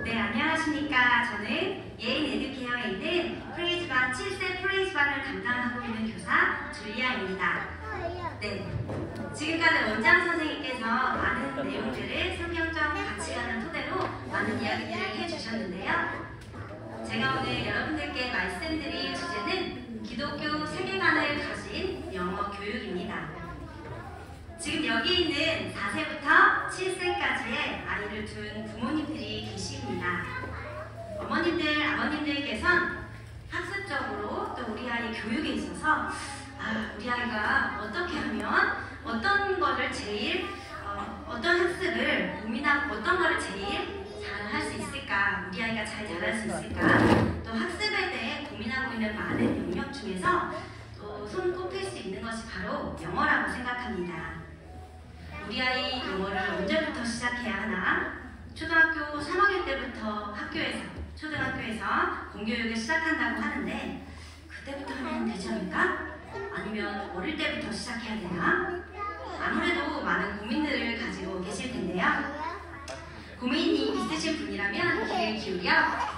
네, 안녕하십니까. 저는 예인 에듀케어에 있는 프레이즈반 7세 프레이즈반을 담당하고 있는 교사 줄리아입니다. 네, 지금까지 원장 선생님께서 많은 내용들을 성경적 가치관을 토대로 많은 이야기들을 해주셨는데요. 제가 오늘 여러분들께 말씀드릴 주제는 기독교 세계관을 가진 영어 교육입니다. 지금 여기 있는 4세부터 7세까지의 아이를 둔 부모님들이 계십니다. 어머님들, 아버님들께선 학습적으로 또 우리 아이 교육에 있어서 우리 아이가 어떻게 하면 어떤 거를 제일 어떤 학습을 고민하고 어떤 거를 제일 잘 할 수 있을까, 우리 아이가 잘 잘할 수 있을까, 또 학습에 대해 고민하고 있는 많은 영역 중에서 또 손꼽힐 수 있는 것이 바로 영어라고 생각합니다. 우리 아이 영어를 언제부터 시작해야 하나? 초등학교 3학년 때부터 초등학교에서 공교육을 시작한다고 하는데 그때부터 하면 되지 않을까? 아니면 어릴 때부터 시작해야 되나? 아무래도 많은 고민들을 가지고 계실 텐데요. 고민이 있으신 분이라면 귀를 기울여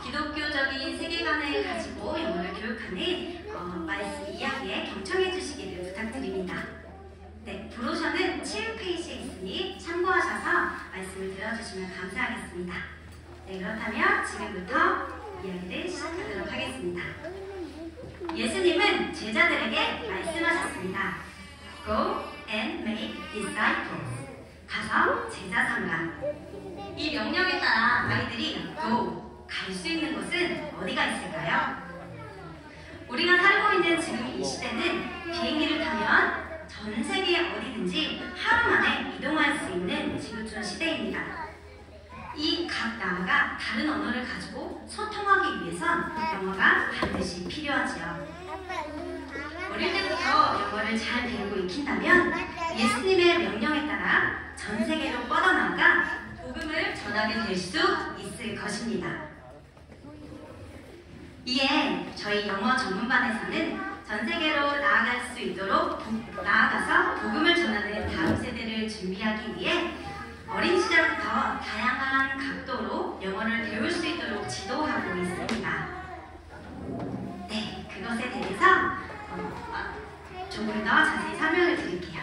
기독교적인 세계관을 가지고 영어를 교육하는 말씀 이야기에 경청해 주시기를 부탁드립니다. 네, 브로셔는 7페이지에 있으니 참고하셔서 말씀을 들어주시면 감사하겠습니다. 네, 그렇다면 지금부터 이야기를 시작하도록 하겠습니다. 예수님은 제자들에게 말씀하셨습니다. Go and make disciples. 가서 제자 삼으라. 이 명령에 따라 아이들이 Go, 갈 수 있는 곳은 어디가 있을까요? 우리가 살고 있는 지금 이 시대는 비행기를 타면 전 세계 어디든지 하루 만에 이동할 수 있는 지구촌 시대입니다. 이 각 나라가 다른 언어를 가지고 소통하기 위해선 영어가 반드시 필요하지요. 어릴 때부터 영어를 잘 배우고 익힌다면 예수님의 명령에 따라 전 세계로 뻗어나가 복음을 전하게 될 수 있을 것입니다. 이에 저희 영어 전문반에서는 전 세계로 나아갈 수 있도록 나아가서 복음을 전하는 다음 세대를 준비하기 위해 어린 시절부터 다양한 각도로 영어를 배울 수 있도록 지도하고 있습니다. 네, 그것에 대해서 조금 더 자세히 설명을 드릴게요.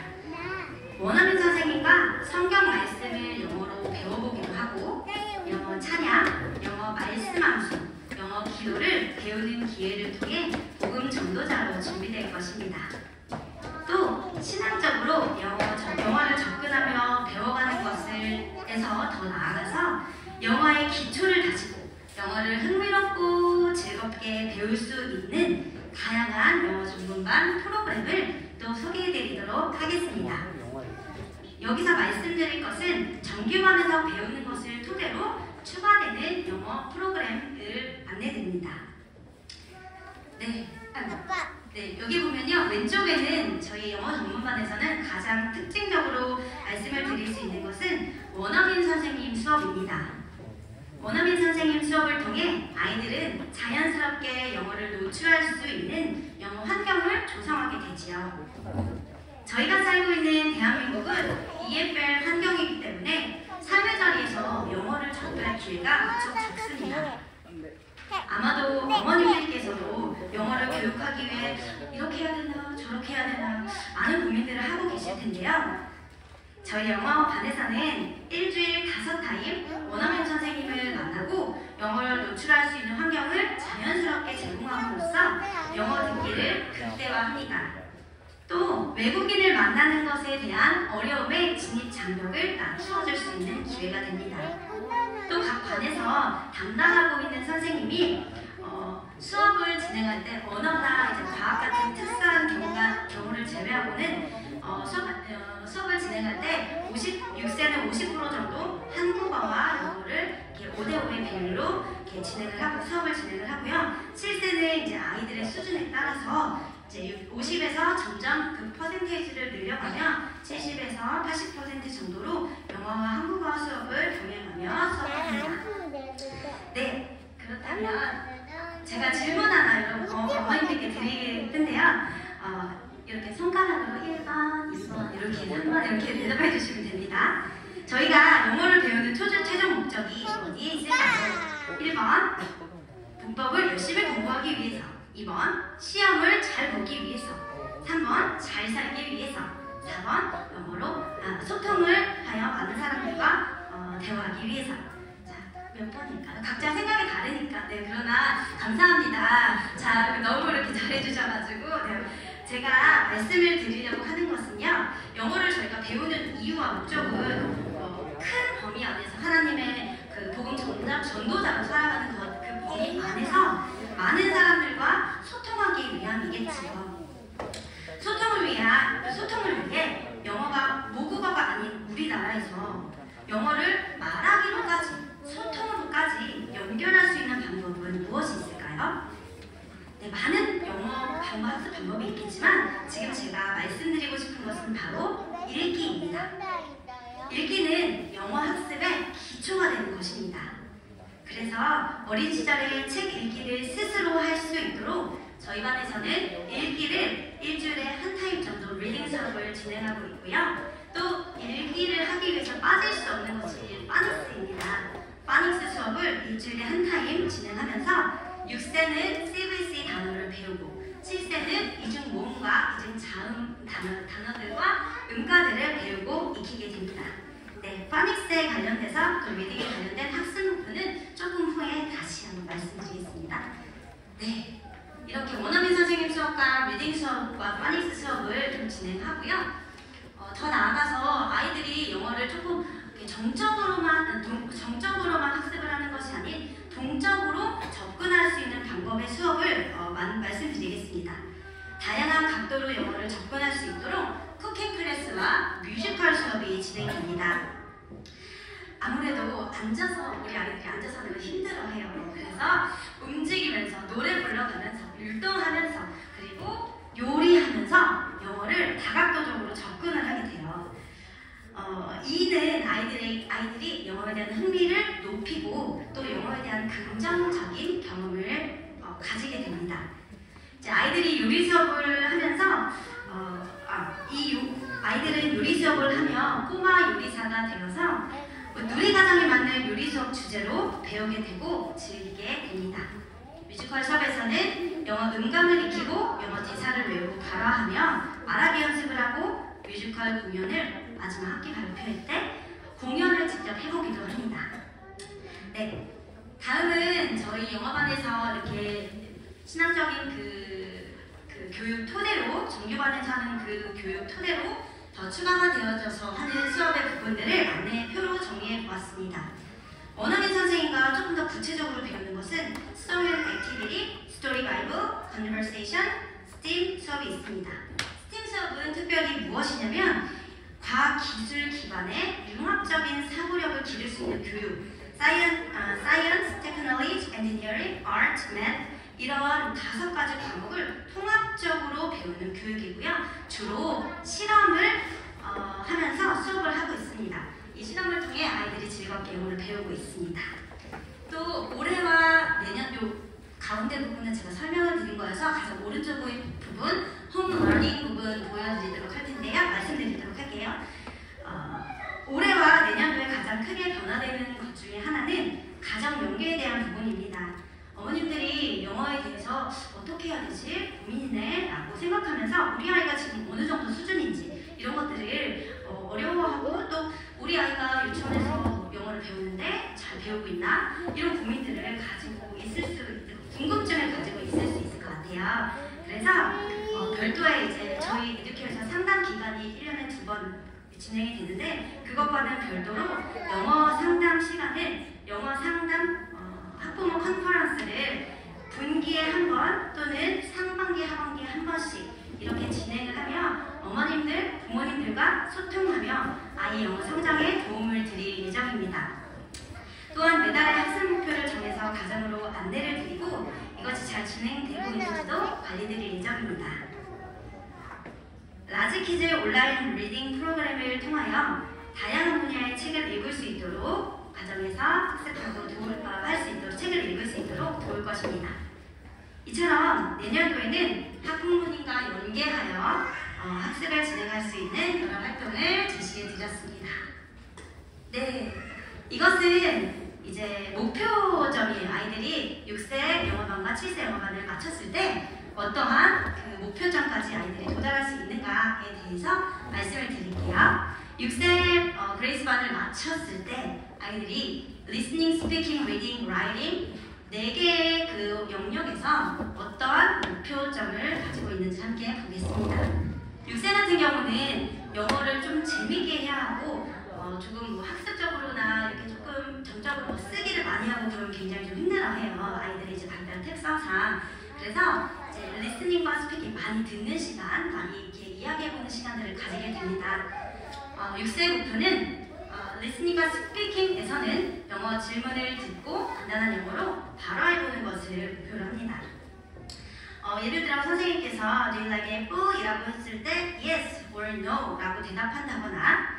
원어민 선생님과 성경 말씀을 영어로 배워보기도 하고 영어 찬양, 영어 말씀 암수, 영어 기도를 배우는 기회를 통해 복음 전도자로 준비될 것입니다. 또 신앙적으로 영어를 접근하며 배워가는 것에서 더 나아가서 영어의 기초를 다지고 영어를 흥미롭고 즐겁게 배울 수 있는 다양한 영어 전문반 프로그램을 또 소개해드리도록 하겠습니다. 여기서 말씀드릴 것은 정규반에서 배우는 것을 토대로 추가되는 영어 프로그램을 안내드립니다. 네, 여기 보면요, 왼쪽에는 저희 영어 전문반에서는 가장 특징적으로 말씀을 드릴 수 있는 것은 원어민 선생님 수업입니다. 원어민 선생님 수업을 통해 아이들은 자연스럽게 영어를 노출할 수 있는 영어 환경을 조성하게 되지요. 저희가 살고 있는 대한민국은 EFL 환경이기 때문에 사회자리에서 영어를 접할 기회가 무척 적습니다. 아마도 어머님들께서도 영어를 교육하기 위해 이렇게 해야 되나 저렇게 해야 되나 많은 고민들을 하고 계실 텐데요. 저희 영어반에서는 일주일 5타임 원어민 선생님을 만나고 영어를 노출할 수 있는 환경을 자연스럽게 제공함으로써 영어 듣기를 극대화합니다. 또 외국인을 만나는 것에 대한 어려움의 진입 장벽을 낮추어줄 수 있는 기회가 됩니다. 또 각 반에서 담당하고 있는 선생님이 수업을 진행할 때 언어나 과학 같은 특수한 경우를 제외하고는 수업을 진행할 때 6세는 50% 정도 한국어와 영어를 5대5의 비율로 수업을 진행을 하고요. 7세는 이제 아이들의 수준에 따라서 이제 50에서 점점 그 퍼센테이지를 늘려가며 70에서 80% 정도로 영어와 한국어 수업을 병행하며 수업합니다. 네, 그렇다면 제가 질문 하나 어머님들께 드릴 텐데요. 이렇게 손가락으로 1번, 2번, 이렇게 3번 이렇게 대답해 주시면 됩니다. 저희가 영어를 배우는 최종 목적이 어디에 있을까요? 1번 문법을 열심히 공부하기 위해서, 2번 시험을 잘 보기 위해서, 3번 잘 살기 위해서, 4번 영어로 소통을 하여 많은 사람들과 대화하기 위해서. 자, 몇 번일까요? 각자 생각이 다르니까. 네, 그러나 감사합니다. 자, 너무 이렇게 잘해주셔가지고 제가 말씀을 드리려고 하는 것은요, 영어를 저희가 배우는 이유와 목적은 큰 범위 안에서 하나님의 그 복음 전도자로 살아가는 그 범위 안에서 많은 사람들과 소통하기 위함이겠지요. 소통을 위해 영어가 모국어가 아닌 우리나라에서 영어를 말하기로까지, 소통으로까지 연결할 수 있는 방법은 무엇이 있을까요? 네, 많은 영어 학습 방법이 있겠지만 지금 제가 말씀드리고 싶은 것은 바로 읽기입니다. 읽기는 영어 학습의 기초가 되는 것입니다. 그래서 어린 시절에 책 읽기를 스스로 할 수 있도록 저희 반에서는 읽기를 일주일에 한 타임 정도 리딩 수업을 진행하고 있고요. 또 읽기를 하기 위해서 빠질 수 없는 것이 파닉스입니다. 파닉스 수업을 일주일에 한 타임 진행하면서 6세는 CVC 단어를 배우고 7세는 이중 모음과 이중 자음 단어들과 음가들을 배우고 익히게 됩니다. 네, 파닉스에 관련돼서 또 리딩에 관련된 학습 목표는 조금 후에 다시 한번 말씀드리겠습니다. 네, 이렇게 원어민 선생님 수업과 리딩 수업과 파닉스 수업을 좀 진행하고요. 더 나아가서 아이들이 영어를 조금 정적으로만 학습을 하는 것이 아닌 동적으로 접근할 수 있는 방법의 수업을 말씀드리겠습니다. 다양한 각도로 영어를 접근할 수 있도록 쿠킹 클래스와 뮤지컬 수업이 진행됩니다. 아무래도 우리 아이들이 앉아서 하는 걸 힘들어해요. 그래서 움직이면서, 노래 불러가면서, 율동하면서, 그리고 요리하면서 영어를 다각도적으로 접근을 하게 돼요. 이는 아이들이 영어에 대한 흥미를 높이고 또 영어에 대한 긍정적인 경험을 가지게 됩니다. 이제 아이들이 요리 수업을 하면서 아이들은 요리 수업을 하며 꼬마 요리사가 되어서 누리과정에 맞는 요리 수업 주제로 배우게 되고 즐기게 됩니다. 뮤지컬 수업에서는 영어 음감을 익히고 영어 대사를 외우고 발화하며 말하기 연습을 하고 뮤지컬 공연을 마지막 학기 발표회 때 공연을 직접 해보기도 합니다. 네, 다음은 저희 영어반에서 이렇게 신앙적인 그 교육 토대로, 정규반에서 하는 그 교육 토대로 더 추가되어져서 하는 수업의 부분들을 안내표로 정리해 보았습니다. 원어민 선생님과 조금 더 구체적으로 배우는 것은 Story and Activity, Story Bible, Conversation, STEAM 수업이 있습니다. STEAM 수업은 특별히 무엇이냐면 과기술 기반의 융합적인 사고력을 기를 수 있는 교육, Science, Technology, Engineering, Art, Math 이런 5가지 과목을 통합적으로 배우는 교육이고요. 주로 실험을 하면서 수업을 하고 있습니다. 이 실험을 통해 아이들이 즐겁게 영어를 배우고 있습니다. 또 올해와 내년 요 가운데 부분은 제가 설명을 드린 거여서 가장 오른쪽 부분, 홈 러닝 부분 보여드리도록 할 텐데요. 말씀드리도록 할게요. 올해와 내년도에 가장 크게 변화되는 것 중에 하나는 가정 연계에 대한 부분입니다. 어머님들이 영어에 대해서 어떻게 해야 되지? 고민이네 라고 생각하면서 우리 아이가 지금 어느 정도 수준인지 이런 것들을 어려워하고 또 우리 아이가 유치원에서 영어를 배우는데 잘 배우고 있나? 이런 고민들을 가지고 있을 수 있고 궁금증을 가지고 있을 수 있을 것 같아요. 그래서 별도의 이제 저희 에듀케이션 상담 기간이 1년에 2번 진행이 되는데 그것과는 별도로 영어 상담 시간을 영어 상담 학부모 컨퍼런스를 분기에 한 번 또는 상반기, 하반기에 한 번씩 이렇게 진행을 하며 어머님들, 부모님들과 소통하며 아이 영어 성장에 도움을 드릴 예정입니다. 또한 매달의 학습 목표를 정해서 가정으로 안내를 드리고 이것이 잘 진행되고 있는지도 관리드릴 예정입니다. 라지키즈 온라인 리딩 프로그램을 통하여 다양한 분야의 책을 읽을 수 있도록 가정에서 학습하고 할 수 있도록 책을 읽을 수 있도록 도울 것입니다. 이처럼 내년도에는 학부모님과 연계하여 학습을 진행할 수 있는 그런 활동을 제시해 드렸습니다. 네, 이것은 이제 목표점이에요. 아이들이 7세 영어반을 마쳤을 때 어떠한 그 목표점까지 아이들이 도달할 수 있는가에 대해서 말씀을 드릴게요. 6세 그레이스반을 마쳤을 때 아이들이 listening, speaking, reading, writing 4개의 그 영역에서 어떠한 목표점을 가지고 있는지 함께 보겠습니다. 6세 같은 경우는 영어를 좀 재밌게 해야 하고 조금 뭐 학습적으로나 이렇게 조금 정적으로 쓰기를 많이 하고 그러면 굉장히 좀 힘들어해요. 아이들이 이제 발달 특성상. 그래서 이제 리스닝과 스피킹 많이 듣는 시간, 많이 이렇게 이야기해보는 시간들을 가지게 됩니다. 6세 목표는 리스닝과 스피킹에서는 영어 질문을 듣고 간단한 영어로 발화해보는 것을 목표로 합니다. 예를 들어 선생님께서 Do you like apple? 이라고 했을 때 Yes or No 라고 대답한다거나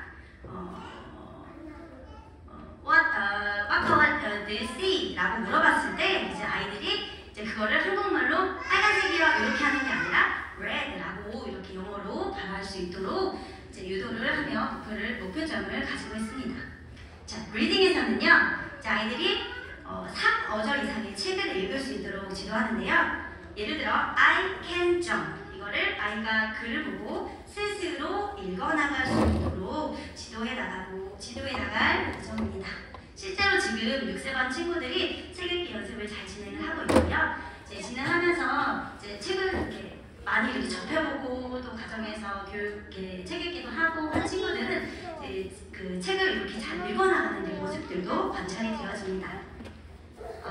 What color do you see? 라고 물어봤을 때 이제 아이들이 이제 그거를 한국말로 빨간색이요 이렇게 하는 게 아니라 red라고 이렇게 영어로 발화할 수 있도록 이제 유도를 하며 목표점을 가지고 있습니다. 자, 리딩에서는요, 아이들이 3어절 이상의 책을 읽을 수 있도록 지도하는데요. 예를 들어 I can jump 이거를 아이가 글을 보고 스스로 읽어나갈 수 있도록 지도해 나갈 예정입니다. 실제로 지금 6세반 친구들이 책 읽기 연습을 잘 진행을 하고 있고요. 이제 진행하면서 이제 책을 이렇게 많이 이렇게 접해보고 또 가정에서 교육에 책 읽기도 하고 한 친구들은 이제 그 책을 이렇게 잘 읽어나가는 모습들도 관찰이 되어집니다.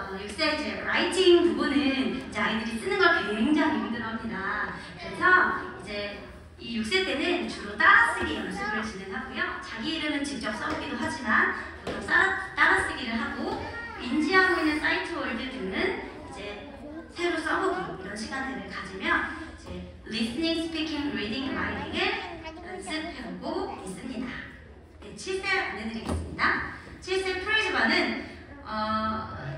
6세 이제 라이팅 부분은 이제 아이들이 쓰는 걸 굉장히 힘들어합니다. 그래서 이제 이 6세 때는 주로 따라쓰기 연습을 진행하고요. 자기 이름은 직접 써보기도 하지만 보통 따라쓰기를 하고 인지하고 있는 사이트 월드 등은 이제 새로 써보기 이런 시간들을 가지며 이제 listening, speaking, reading, writing을 연습해보고 있습니다. 네, 7세 안내드리겠습니다. 7세 프레이즈반은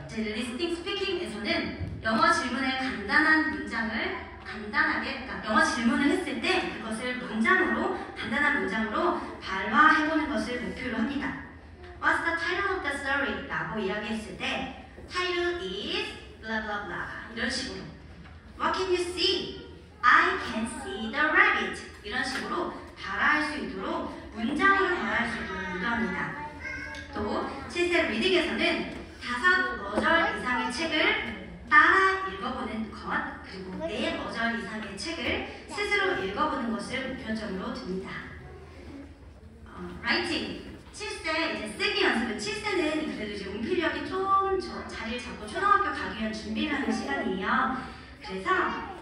이제 listening, speaking에서는 영어 질문의 간단한 문장을 그러니까 영어 질문을 했을 때 그것을 간단한 문장으로 발화해보는 것을 목표로 합니다. What's the title of the story? 라고 이야기했을 때 Title is blah blah blah 이런 식으로 What can you see? I can see the rabbit 이런 식으로 발화할 수 있도록 문장으로 발화할 수 있도록 유도합니다. 또 7세 리딩에서는 5어절 이상의 책을 따라 읽어보는 것 그리고 4어절 이상의 책을 스스로 읽어보는 것을 목표점으로 둡니다. 라이팅 7세 이제 쓰기 연습은 7세는 그래도 이제 운필력이 좀 자리를 잡고 초등학교 가기 위한 준비를 하는 시간이에요. 그래서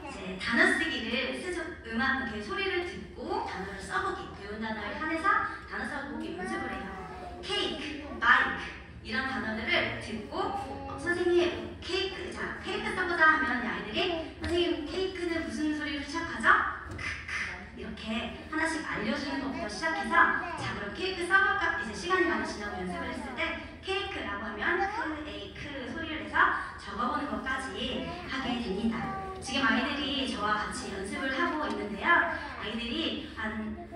이제 단어 쓰기를 이렇게 소리를 듣고 단어를 써보기 배운 단어에 한해서 단어 써보기 연습을 해요. 케이크, 바이크 이런 단어들을 듣고 선생님 케이크 써보자 하면 아이들이 선생님 케이크는 무슨 소리로 시작하죠? 크크 이렇게 하나씩 알려주는 것부터 시작해서 자 그럼 케이크 써볼까? 이제 시간이 많이 지나고 연습을 했을 때 케이크라고 하면 크에이크 소리를 내서 적어보는 것까지 하게 됩니다. 지금 아이들이 저와 같이 연습을 하고 있는데요. 아이들이 한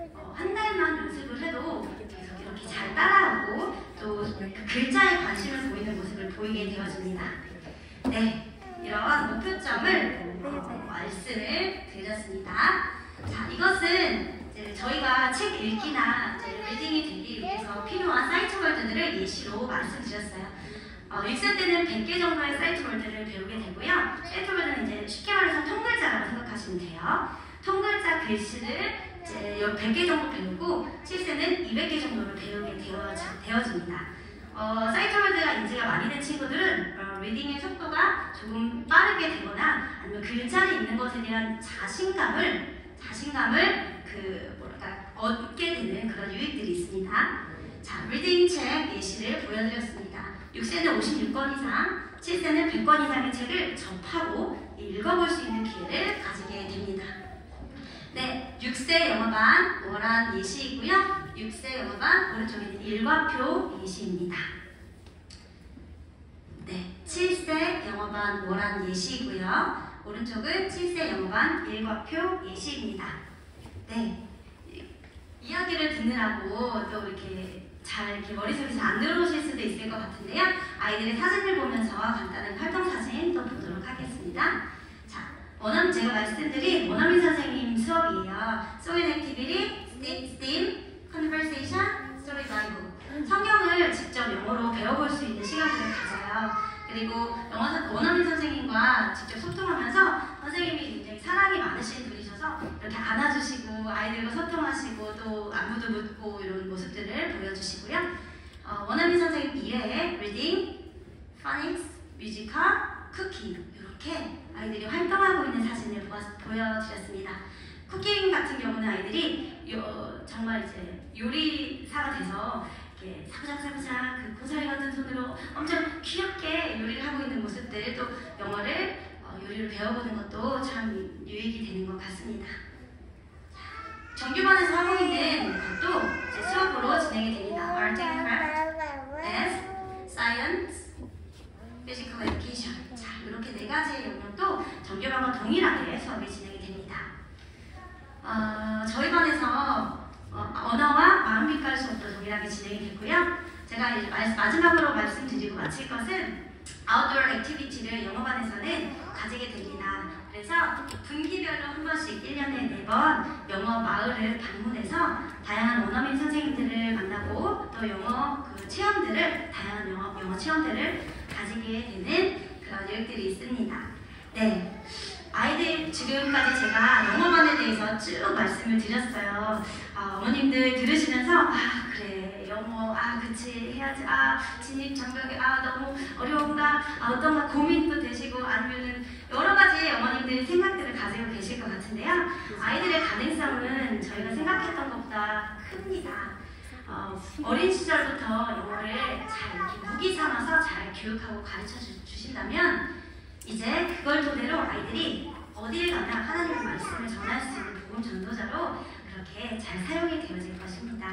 달만 연습을 해도 계속 이렇게 잘 따라오고 또 그 글자에 관심을 보이는 모습을 보이게 되어집니다. 네, 이런 목표점을 말씀을 드렸습니다. 자, 이것은 이제 저희가 책 읽기나 리딩이 되기 위해서 필요한 사이트 월드들을 예시로 말씀드렸어요. 6세 때는 100개 정도의 사이트 월드를 배우게 되고요. 사이트 월드는 이제 쉽게 말해서 통글자라고 생각하시면 돼요. 통글자 글씨를 이제 100개 정도 배우고 7세는 200개 정도를 배우게 되어집니다. 사이트 월드가 인지가 많이 된 친구들은 리딩의 속도가 조금 빠르게 되거나 아니면 글자를 읽는 것에 대한 자신감을 얻게 되는 그런 유익들이 있습니다. 자, 리딩 책 예시를 보여드렸습니다. 6세는 56권 이상, 7세는 100권 이상의 책을 접하고 읽어볼 수 있는 기회를 가지게 됩니다. 네, 6세 영어반 월안 예시이고요. 6세 영어반 오른쪽에는 일과표 예시입니다. 네, 7세 영어반 월안 예시이고요. 오른쪽은 7세 영어반 일과표 예시입니다. 네, 이야기를 듣느라고 또 이렇게 머릿속에 잘 안 들어오실 수도 있을 것 같은데요. 아이들의 사진을 보면서 간단한 활동 사진 또 보도록 하겠습니다. 말씀드린 원어민 선생님 수업이에요. Song and Activity, STEAM, Conversation, Story Bible. 성경을 직접 영어로 배워볼 수 있는 시간들을 가져요. 그리고 원어민 선생님과 직접 소통하면서 선생님이 굉장히 사랑이 많으신 분이셔서 이렇게 안아주시고 아이들과 소통하시고 또 안부도 묻고 이런 모습들을 보여주시고요. 원어민 선생님 이외에 리딩, phonics, 뮤지컬, 쿠킹 이렇게 아이들이 활동하고 있는 사진을 보여드렸습니다. 쿠킹 같은 경우는 아이들이 정말 이제 요리사가 돼서 이렇게 사부작사부작 그 고사리 같은 손으로 엄청 귀엽게 요리를 하고 있는 모습들, 또 영어를 요리를 배워보는 것도 참 유익이 되는 것 같습니다. 정규반에서 하고 있는 것도 이제 수업으로 진행이 됩니다. Art and Craft, Math, Science, Physical Education. 자, 이렇게 4가지의 영역도 정규반과 동일하게 수업이 진행이 됩니다. 저희 반에서 언어와 마음빛깔 수업도 동일하게 진행이 됐고요. 제가 이제 마지막으로 말씀드리고 마칠 것은 아웃도어 액티비티를 영어반에서는 가지게 됩니다. 그래서 분기별로 한 번씩 1년에 4번 영어 마을을 방문해서 다양한 원어민 선생님들을 만나고 또 영어 다양한 영어 체험들을 가지게 되는 그런 유익들이 있습니다. 네. 아이들 지금까지 제가 영어반에 대해서 쭉 말씀을 드렸어요. 어머님들 들으시면서 그래 영어 그치 해야지 진입 장벽이 너무 어려운가 어떤가 고민도 되시고 아니면은 여러 가지 어머님들이 생각들을 가지고 계실 것 같은데요. 아이들의 가능성은 저희가 생각했던 것보다 큽니다. 어린 시절부터 영어를 잘 이렇게 무기 삼아서 잘 교육하고 가르쳐 주신다면 이제 그걸 토대로 아이들이 어딜 가나 하나님의 말씀을 전할 수 있는 복음 전도자로 그렇게 잘 사용이 되어질 것입니다.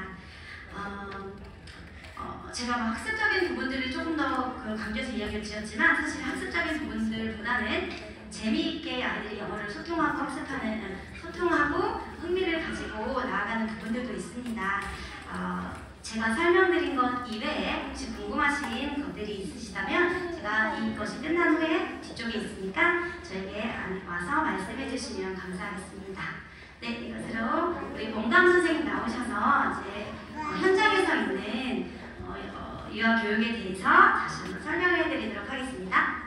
제가 학습적인 부분들을 조금 더 강조해서 이야기를 드렸지만 사실 학습적인 부분들보다는 재미있게 아이들이 영어를 소통하고 소통하고 흥미를 가지고 나아가는 부분들도 있습니다. 제가 설명드린 것 이외에 혹시 궁금하신 것들이 있으시다면 제가 이것이 끝난 후에 뒤쪽에 있으니까 저에게 와서 말씀해 주시면 감사하겠습니다. 네, 이것으로 우리 봉담 선생님 나오셔서 이제 현장에서 있는 유아교육에 대해서 다시 한번 설명해 드리도록 하겠습니다.